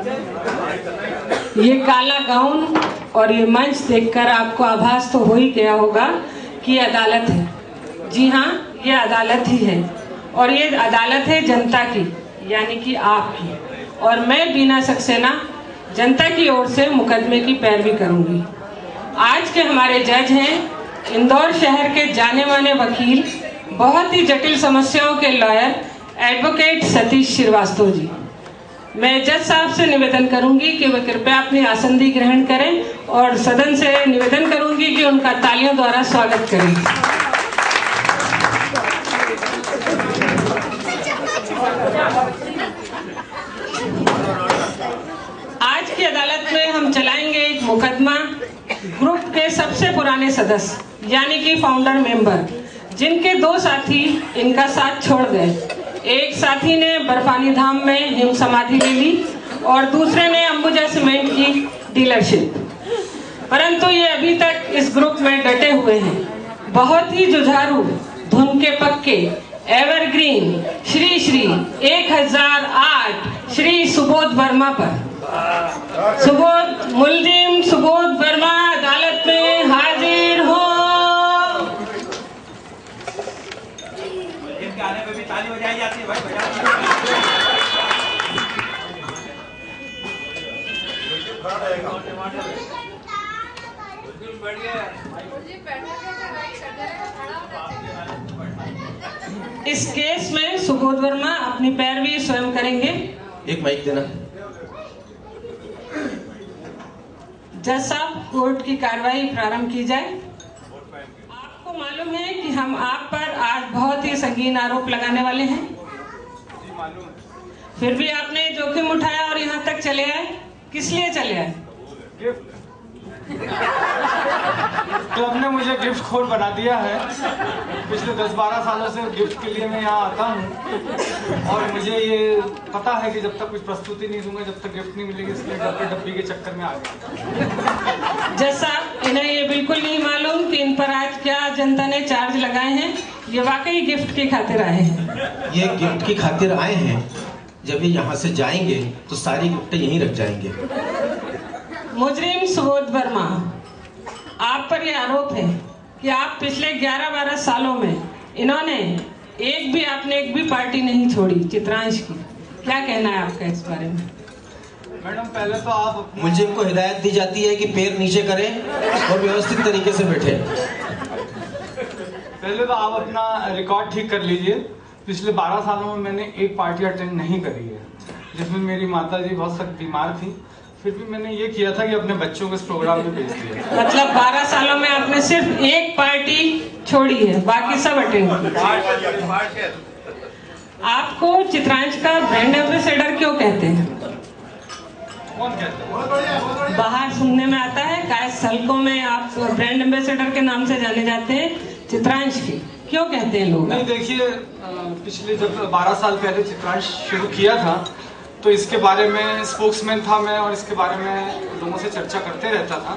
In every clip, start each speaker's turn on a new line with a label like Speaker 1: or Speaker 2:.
Speaker 1: ये काला गाउन और ये मंच देखकर आपको आभास तो हो ही गया होगा कि अदालत है। जी हाँ, ये अदालत ही है और ये अदालत है जनता की, यानी कि आपकी। और मैं बीना सक्सेना जनता की ओर से मुकदमे की पैरवी करूंगी। आज के हमारे जज हैं इंदौर शहर के जाने माने वकील, बहुत ही जटिल समस्याओं के लॉयर, एडवोकेट सतीश श्रीवास्तव जी। मैं जज साहब से निवेदन करूंगी कि वे कृपया अपनी आसंदी ग्रहण करें और सदन से निवेदन करूंगी कि उनका तालियों द्वारा स्वागत करें। आज की अदालत में हम चलाएंगे एक मुकदमा ग्रुप के सबसे पुराने सदस्य यानी कि फाउंडर मेंबर, जिनके दो साथी इनका साथ छोड़ गए। एक साथी ने बर्फानी धाम में हिम समाधि ले ली और दूसरे ने अंबुजा सीमेंट की डीलरशिप, परंतु ये अभी तक इस ग्रुप में डटे हुए हैं। बहुत ही जुझारू, धुन के पक्के, एवरग्रीन श्री श्री 1008 श्री सुबोध वर्मा पर। मुलजिम सुबोध वर्मा अदालत में हाजिर हो। आने पे भी ताली बजाई जाती है भाई, इस केस में सुबोध वर्मा अपनी पैरवी स्वयं करेंगे।
Speaker 2: एक माइक देना।
Speaker 1: जज साहब, कोर्ट की कार्रवाई प्रारंभ की जाए। आपको मालूम है कि हम आप पर आज बहुत ही संगीन आरोप लगाने वाले हैं। फिर भी आपने जोखिम उठाया और यहाँ तक चले आए। किस लिए चले आए?
Speaker 3: गिफ्ट। तो हमने मुझे गिफ्ट खोर बना दिया है। पिछले 10-12 सालों से गिफ्ट के लिए मैं यहाँ आता हूँ और मुझे ये पता है कि जब तक कुछ प्रस्तुति नहीं दूंगा जब तक गिफ्ट नहीं मिलेगी, इसलिए डब्बी के चक्कर में आ गया।
Speaker 1: जज साहब, इन्हें ये बिल्कुल नहीं मालूम कि इन पर आज क्या जनता ने चार्ज लगाए हैं। ये वाकई गिफ्ट की खातिर आए हैं।
Speaker 2: ये गिफ्ट की खातिर आए हैं। जब ये यहाँ से जाएंगे तो सारी गिफ्टें यहीं रख जाएंगे।
Speaker 1: मुजरिम सुबोध वर्मा, आप पर यह आरोप है कि आप पिछले 11-12 सालों में आपने एक भी पार्टी नहीं छोड़ी चित्रांश की। क्या कहना है आपका इस बारे में?
Speaker 3: मैडम, पहले तो आप
Speaker 2: मुलजिम को हिदायत दी जाती है कि पैर नीचे करें और व्यवस्थित तरीके से बैठे।
Speaker 3: पहले तो आप अपना रिकॉर्ड ठीक कर लीजिए। पिछले 12 सालों में मैंने एक पार्टी अटेंड नहीं करी है, जिसमें मेरी माता जी बहुत सख्त बीमार थी। फिर भी मैंने ये किया था कि अपने बच्चों को इस प्रोग्राम में भेज दिया।
Speaker 1: मतलब 12 सालों में आपने सिर्फ एक पार्टी छोड़ी है, बाकी सब अटेंड किए। आपको चित्रांश का ब्रांड एम्बेसडर क्यों कहते हैं?
Speaker 3: कौन कहते हैं?
Speaker 1: बाहर सुनने में आता है कायस हल्कों में आप ब्रांड एम्बेसडर के नाम से जाने जाते हैं। चित्रांश की क्यों कहते हैं लोग?
Speaker 3: नहीं, देखिए, पिछले जब 12 साल पहले चित्रांश शुरू किया था तो इसके बारे में स्पोक्समैन था मैं और इसके बारे में लोगों से चर्चा करते रहता था।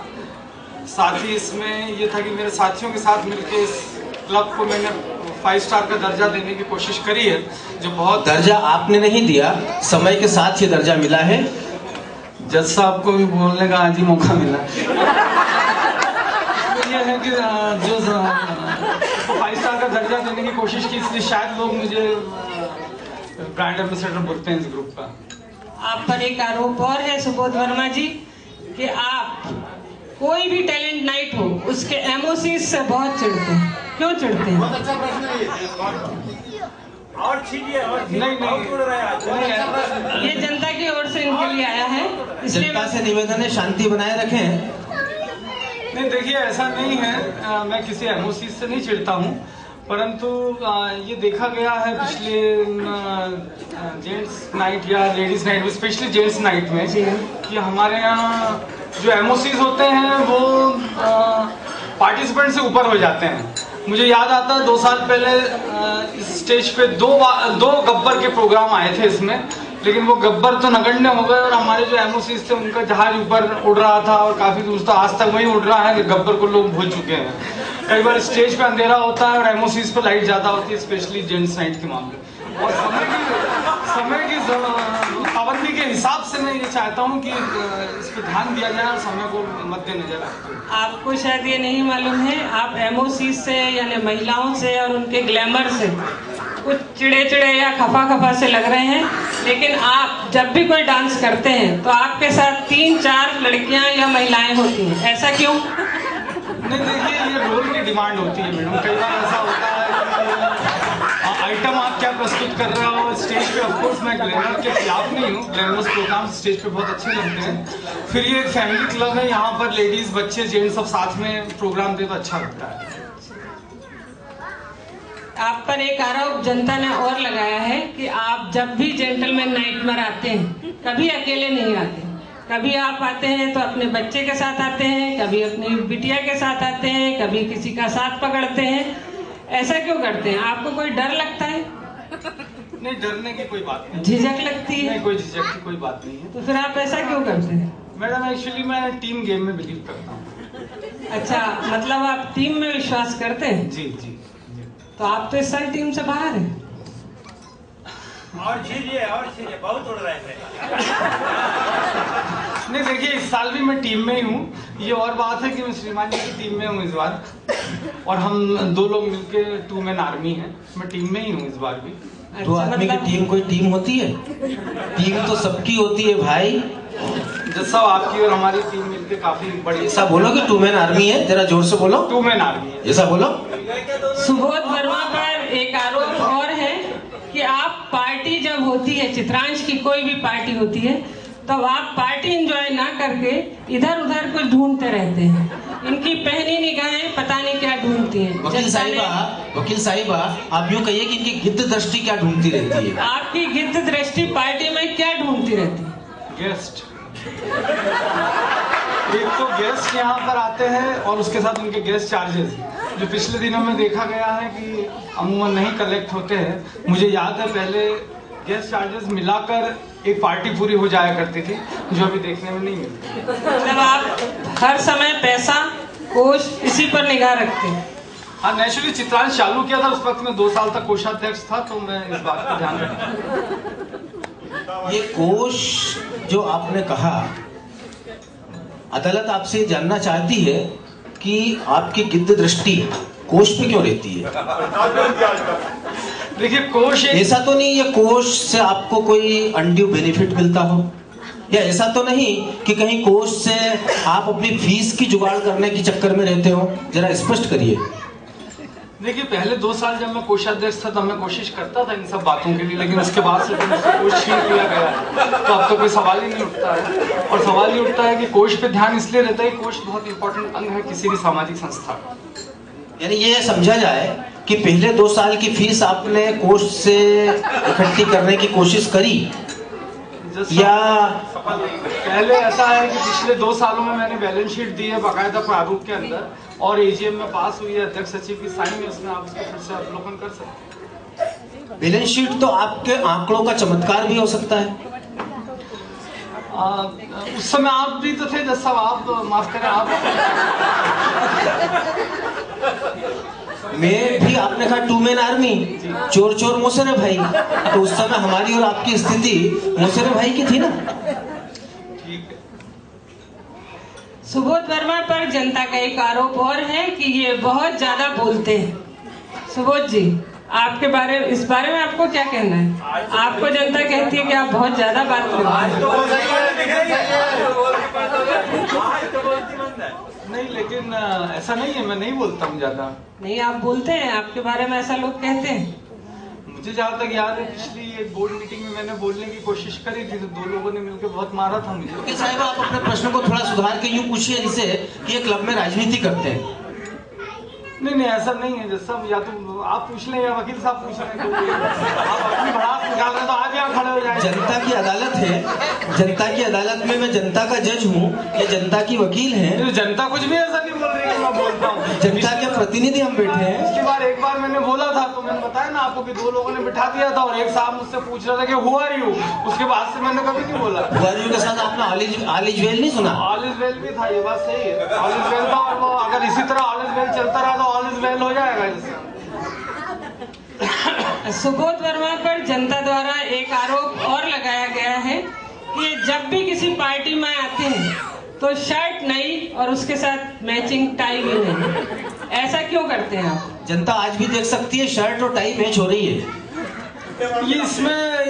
Speaker 3: साथ ही इसमें ये था कि मेरे साथियों के साथ मिलकर इस क्लब को मैंने 5 स्टार का दर्जा देने की कोशिश करी है, जो बहुत
Speaker 2: दर्जा आपने नहीं दिया, समय के साथ ये दर्जा मिला है।
Speaker 3: जज साहब को भी बोलने का आज ही मौका मिला। ये है कि जो 5 स्टार का दर्जा देने की कोशिश की, इसलिए शायद लोग मुझे ब्रांड एम्बेसडर बोलते हैं इस ग्रुप का।
Speaker 1: आप पर एक आरोप और है सुबोध वर्मा जी कि आप कोई भी टैलेंट नाइट हो उसके एमओसी से बहुत चिढ़ते हैं। क्यों चिढ़ते हैं?
Speaker 4: बहुत अच्छा प्रश्न है ये। और छीनिए और
Speaker 1: ये जनता की ओर से इनके लिए आया है, इसलिए
Speaker 2: जनता से निवेदन है शांति बनाए रखें।
Speaker 3: नहीं, देखिए, ऐसा नहीं है, मैं किसी एमओसी से नहीं चिढ़ता हूँ, परंतु ये देखा गया है पिछले जेंट्स नाइट या लेडीज नाइट में, स्पेशली जेंट्स नाइट में, कि हमारे यहाँ जो एमओसीज होते हैं वो पार्टिसिपेंट से ऊपर हो जाते हैं। मुझे याद आता है 2 साल पहले इस स्टेज पे दो गब्बर के प्रोग्राम आए थे इसमें, लेकिन वो गब्बर तो नगण्य हो गए और हमारे जो एमओसीज थे उनका जहाज ऊपर उड़ रहा था और काफी दूर तो आज तक वही उड़ रहा है कि गब्बर को लोग भूल चुके हैं। कई बार स्टेज पे अंधेरा होता है और एमओसीज पे लाइट ज्यादा होती है, स्पेशली जेंट्स नाइट के मामले। और समय की पाबंदी के हिसाब से मैं ये चाहता हूँ कि इस पर ध्यान दिया जाए और समय को मद्देनजर रखते हुए।
Speaker 1: आपको शायद ये नहीं मालूम है, आप एमओसी से यानी महिलाओं से और उनके ग्लैमर से कुछ चिड़े चिड़े या खफा खफा से लग रहे हैं, लेकिन आप जब भी कोई डांस करते हैं तो आपके साथ 3-4 लड़कियां या महिलाएं होती हैं, ऐसा क्यों?
Speaker 3: नहीं देखिए, ये रोल की डिमांड होती है मैडम। कई बार ऐसा होता है कि आइटम आप क्या प्रस्तुत कर रहे हो स्टेज पे। ऑफकोर्स मैं ग्लैमर के खिलाफ नहीं हूँ, ग्लैमरस प्रोग्राम स्टेज पे बहुत अच्छे लगते हैं। फिर ये एक फैमिली क्लब है, यहाँ पर लेडीज बच्चे जेंट्स सब साथ में प्रोग्राम दे तो अच्छा लगता है।
Speaker 1: आप पर एक आरोप जनता ने और लगाया है कि आप जब भी जेंटलमैन नाइट में आते हैं कभी अकेले नहीं आते। कभी आप आते हैं तो अपने बच्चे के साथ आते हैं, कभी अपनी बिटिया के साथ आते हैं, कभी किसी का साथ पकड़ते हैं। ऐसा क्यों करते हैं? आपको कोई डर लगता है?
Speaker 3: नहीं, डरने की कोई बात नहीं।
Speaker 1: झिझक लगती है?
Speaker 3: नहीं, कोई झिझक की कोई बात नहीं है।
Speaker 1: तो फिर आप ऐसा क्यों करते हैं?
Speaker 3: मैडम एक्चुअली मैं टीम गेम में बिलीव करता हूँ।
Speaker 1: अच्छा, मतलब आप टीम में विश्वास करते हैं?
Speaker 3: जी जी।
Speaker 1: तो आप तो इस साल टीम से बाहर हैं।
Speaker 4: और छीजिए बहुत उड़ रहे थे।
Speaker 3: नहीं देखिए, इस साल भी मैं टीम में ही हूँ। ये और बात है कि मैं श्रीमान जी की टीम में हूँ इस बार, और हम 2 लोग मिलके 2 मैन आर्मी हैं। मैं टीम में ही हूँ इस बार भी।
Speaker 2: 2 आदमी की टीम कोई टीम होती है? टीम तो सबकी होती है भाई।
Speaker 3: जैसा आपकी और हमारी टीम मिलके काफी बड़ी।
Speaker 2: ऐसा बोलो कि 2 मैन आर्मी है, जरा जोर से बोलो।
Speaker 3: 2 मैन आर्मी है,
Speaker 2: ऐसा बोलो।
Speaker 1: सुबोध वर्मा पर एक आरोप और है कि आप पार्टी जब होती है, चित्रांश की कोई भी पार्टी होती है, तब आप पार्टी एंजॉय ना करके इधर उधर कुछ ढूंढते रहते हैं। इनकी पहनी निगाहें पता नहीं क्या ढूंढती हैं।
Speaker 2: वकील साहिबा, आप यूँ कहिए कि इनकी गिद्ध दृष्टि क्या ढूंढती रहती है?
Speaker 1: आपकी गिद्ध दृष्टि पार्टी में क्या ढूंढती रहती है?
Speaker 3: गेस्ट। एक तो गेस्ट यहाँ पर आते हैं और उसके साथ उनके गेस्ट चार्जेस, जो पिछले दिनों में देखा गया है कि अमूमन नहीं कलेक्ट होते हैं। मुझे याद है पहले गेस्ट चार्जेस मिलाकर एक पार्टी पूरी हो जाया करती थी, जो अभी देखने में नहीं मिलती।
Speaker 1: मतलब आप हर समय पैसा कोष इसी पर निगाह रखते हैं?
Speaker 3: हाँ, नेचुरली चित्रांश चालू किया था, उस वक्त मैं 2 साल तक कोषाध्यक्ष था, तो मैं इस बात को ध्यान रखता।
Speaker 2: ये कोष जो आपने कहा, अदालत आपसे जानना चाहती है कि आपकी गिद्ध दृष्टि कोष पे क्यों रहती है?
Speaker 3: देखिए, कोष
Speaker 2: ऐसा तो नहीं है कोष से आपको कोई अनड्यू बेनिफिट मिलता हो, या ऐसा तो नहीं कि कहीं कोष से आप अपनी फीस की जुगाड़ करने के चक्कर में रहते हो? जरा स्पष्ट करिए।
Speaker 3: देखिए, पहले 2 साल जब मैं कोषाध्यक्ष था तब मैं कोशिश करता था इन सब बातों के लिए, लेकिन उसके बाद से जब मुझसे कोष छीन लिया गया तो अब तो कोई सवाल ही नहीं उठता है। और सवाल ये उठता है कि कोष पे ध्यान इसलिए रहता है कि कोष बहुत इंपॉर्टेंट अंग है किसी भी सामाजिक संस्था का।
Speaker 2: यानी ये समझा जाए कि पहले 2 साल की फीस आपने कोष से इकट्ठी करने की कोशिश करी, या
Speaker 3: पहले ऐसा है कि पिछले 2 सालों में मैंने बैलेंस शीट दी है बाकायदा प्रारूप के अंदर, और एजीएम में पास हुई है, अध्यक्ष सचिव की साइन है उसमें, आप उसको फिर से अवलोकन कर सकते हैं।
Speaker 2: बैलेंस शीट तो आपके आंकड़ों का चमत्कार भी हो सकता है।
Speaker 3: उस समय आप भी तो थे जज साहब, आप माफ करें, आप
Speaker 2: मैं भी, आपने कहा 2 मैन आर्मी, चोर चोर मोसेरे भाई, तो उस समय हमारी और आपकी स्थिति मोसेरे भाई की थी ना।
Speaker 1: सुबोध वर्मा पर जनता का एक आरोप और है कि ये बहुत ज्यादा बोलते हैं। सुबोध जी, आपके बारे में, इस बारे में आपको क्या कहना है? आपको जनता कहती है कि आप बहुत ज्यादा बात करते हैं।
Speaker 3: नहीं, लेकिन ऐसा नहीं है, मैं नहीं बोलता हूँ ज्यादा।
Speaker 1: नहीं, आप बोलते हैं, आपके बारे में ऐसा लोग कहते हैं।
Speaker 3: मुझे जहाँ तक याद है, पिछली एक बोर्ड मीटिंग में मैंने बोलने की कोशिश करी थी तो 2 लोगों ने मिलकर बहुत मारा था मुझे।
Speaker 2: साहिब, आप अपने प्रश्न को थोड़ा सुधार के यूं पूछिए जिसे कि ये क्लब में राजनीति करते हैं।
Speaker 3: नहीं, ऐसा नहीं है जज साहब, या तो आप पूछ लें या वकील साहब पूछ लें। आप अपनी भड़ास निकाल रहे हैं तो आप यहाँ खड़े हो जाए।
Speaker 2: जनता की अदालत है, जनता की अदालत में मैं जनता का जज हूँ या जनता की वकील है?
Speaker 3: जनता कुछ भी ऐसा नहीं बोल रही है, मैं बोलता हूँ।
Speaker 2: जनता के प्रतिनिधि हम बैठे हैं।
Speaker 3: पिछली बार एक बार मैंने बोला था तो मैंने बताया ना आपको कि 2 लोगों ने बिठा दिया था और एक साहब मुझसे पूछ रहा था कि हु आर यू, उसके बाद से मैंने कभी नहीं बोला।
Speaker 2: हु आर यू के साथ आपने ऑल इज वेल नहीं सुना?
Speaker 3: ऑल इज वेल भी था, ये बात सही है, ऑल इज वेल था, और वो अगर इसी तरह ऑल इज वेल चलता रहा तो ऑल इज वेल हो जाएगा।
Speaker 1: सुबोध वर्मा पर जनता द्वारा एक आरोप और लगाया गया है कि जब भी किसी पार्टी में आते हैं तो शर्ट नई और उसके साथ मैचिंग टाई भी नहीं। ऐसा क्यों करते हैं आप?
Speaker 2: जनता आज भी देख सकती है शर्ट और टाई मैच हो रही है।
Speaker 3: ये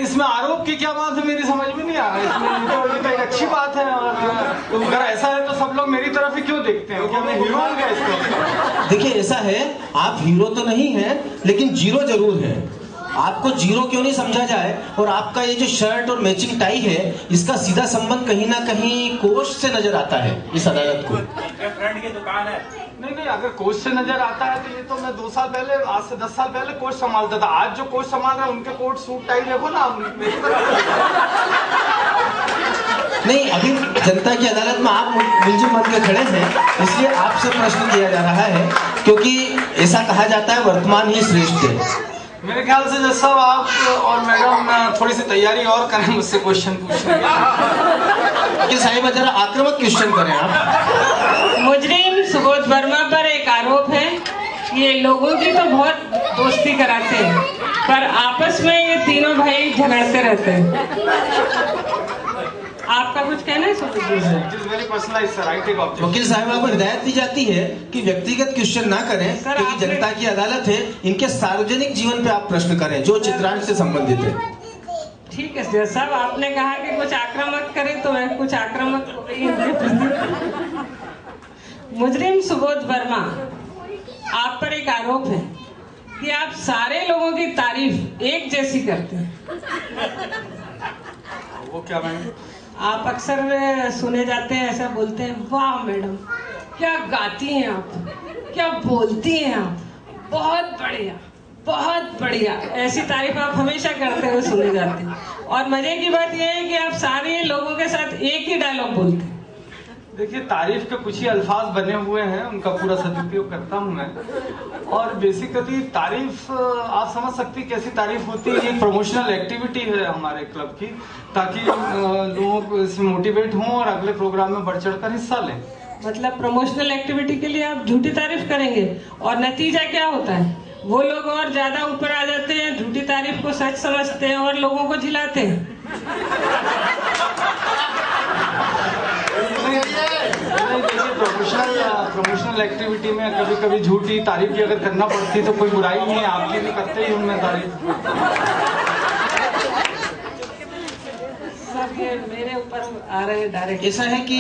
Speaker 3: इसमें आरोप की क्या बात है, मेरी समझ में नहीं आ रहा। इसमें ये तो एक अच्छी बात है, और अगर ऐसा है तो सब लोग मेरी तरफ ही क्यों देखते हैं? क्या मैं हीरो हूँ क्या इसका?
Speaker 2: देखिए ऐसा है, आप हीरो तो नहीं हैं लेकिन जीरो जरूर है। आपको जीरो क्यों नहीं समझा जाए, और आपका ये जो शर्ट और मैचिंग टाई है इसका सीधा संबंध कहीं ना कहीं कोष से नजर आता है इस अदालत को।
Speaker 4: फ्रेंड की दुकान है।
Speaker 3: नहीं, अगर कोच से नजर आता है तो ये तो मैं 2 साल पहले, आज से 10 साल पहले कोच संभालता था। आज जो कोच संभाल रहा है उनके कोट सूट टाई देखो ना मेरी तरफ।
Speaker 2: नहीं, अभी जनता की अदालत में आप मुलजिम बन के खड़े हैं, इसलिए आपसे प्रश्न किया जा रहा है, क्योंकि ऐसा कहा जाता है वर्तमान ही श्रेष्ठ है।
Speaker 3: मेरे ख्याल से जज साहब आप और मैडम थोड़ी सी तैयारी और करें मुझसे क्वेश्चन पूछने की।
Speaker 2: कि साहिबा जरा आक्रामक क्वेश्चन करें आप।
Speaker 1: मुजरिम सुबोध वर्मा पर एक आरोप है कि ये लोगों की तो बहुत दोस्ती कराते हैं, पर आपस में ये तीनों भाई झगड़ते रहते हैं। आपका कुछ कहना है सुबोध जी?
Speaker 2: वकील साहिबा को हिदायत दी जाती है कि व्यक्तिगत क्वेश्चन ना करें, क्योंकि जनता की अदालत है। इनके सार्वजनिक जीवन पे आप प्रश्न करें जो चित्रांश से संबंधित है।
Speaker 1: ठीक है जज साहब, आपने कहा कि कुछ आक्रामक करें तो मैं कुछ आक्रामक हो गई। मुजरिम सुबोध वर्मा, आप पर एक आरोप है कि आप सारे लोगों की तारीफ एक जैसी करते हैं।
Speaker 3: वो क्या मैम?
Speaker 1: आप अक्सर सुने जाते हैं, ऐसा बोलते हैं, वाह मैडम क्या गाती हैं आप, क्या बोलती हैं आप, बहुत बढ़िया बहुत बढ़िया। ऐसी तारीफ आप हमेशा करते हुए सुने जाते हैं। और मजे की बात यह है कि आप सारे लोगों के साथ एक ही डायलॉग बोलते हैं।
Speaker 3: देखिए, तारीफ के कुछ ही अल्फाज बने हुए हैं, उनका पूरा सदुपयोग करता हूं मैं। और बेसिकली तारीफ आप समझ सकती है कैसी तारीफ होती है। ये प्रमोशनल एक्टिविटी है हमारे क्लब की, ताकि लोग इसमें मोटिवेट हों और अगले प्रोग्राम में बढ़ चढ़ कर हिस्सा लें।
Speaker 1: मतलब प्रमोशनल एक्टिविटी के लिए आप झूठी तारीफ करेंगे और नतीजा क्या होता है? वो लोग और ज्यादा ऊपर आ जाते हैं, झूठी तारीफ को सच समझते हैं और लोगों को झिलाते हैं।
Speaker 3: प्रमोशनल एक्टिविटी में कभी कभी झूठी तारीफ भी अगर करना पड़ती तो कोई बुराई नहीं है, आपकी भी करते ही उनमें तारीफ।
Speaker 1: सर ये मेरे ऊपर आ रहे हैं डायरेक्ट।
Speaker 2: ऐसा है कि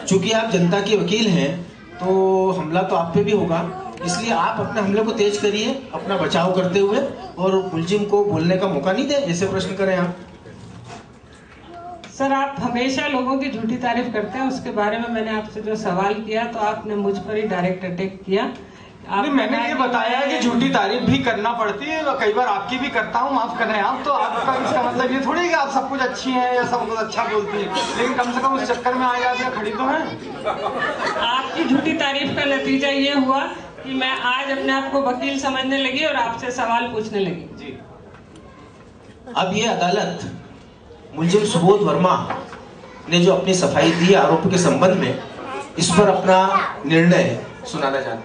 Speaker 2: चूंकि आप जनता के वकील हैं तो हमला तो आप पे भी होगा, इसलिए आप अपने हमले को तेज करिए अपना बचाव करते हुए, और मुलजिम को बोलने का मौका नहीं दे। ऐसे प्रश्न करें आप।
Speaker 1: सर आप हमेशा लोगों की झूठी तारीफ करते हैं, उसके बारे में मैंने आपसे जो सवाल किया तो आपने मुझ पर ही डायरेक्ट अटैक किया।
Speaker 3: नहीं, मैंने ये बताया कि झूठी तारीफ भी करना पड़ती है, कई बार आपकी भी करता हूँ, माफ करें आप। तो आपका इसका मतलब ये थोड़ी है कि आप सब कुछ अच्छी हैं या सब कुछ अच्छा बोलती हैं, लेकिन कम से कम उस चक्कर में आ जाती है, खड़ी तो है।
Speaker 1: आपकी झूठी तारीफ का नतीजा ये हुआ कि मैं आज अपने आप को वकील समझने लगी और आपसे सवाल पूछने लगी।
Speaker 3: जी।
Speaker 2: अब ये अदालत मुलजिम सुबोध वर्मा ने जो अपनी सफाई दी आरोप के संबंध में, इस पर अपना निर्णय सुनाना चाहती है।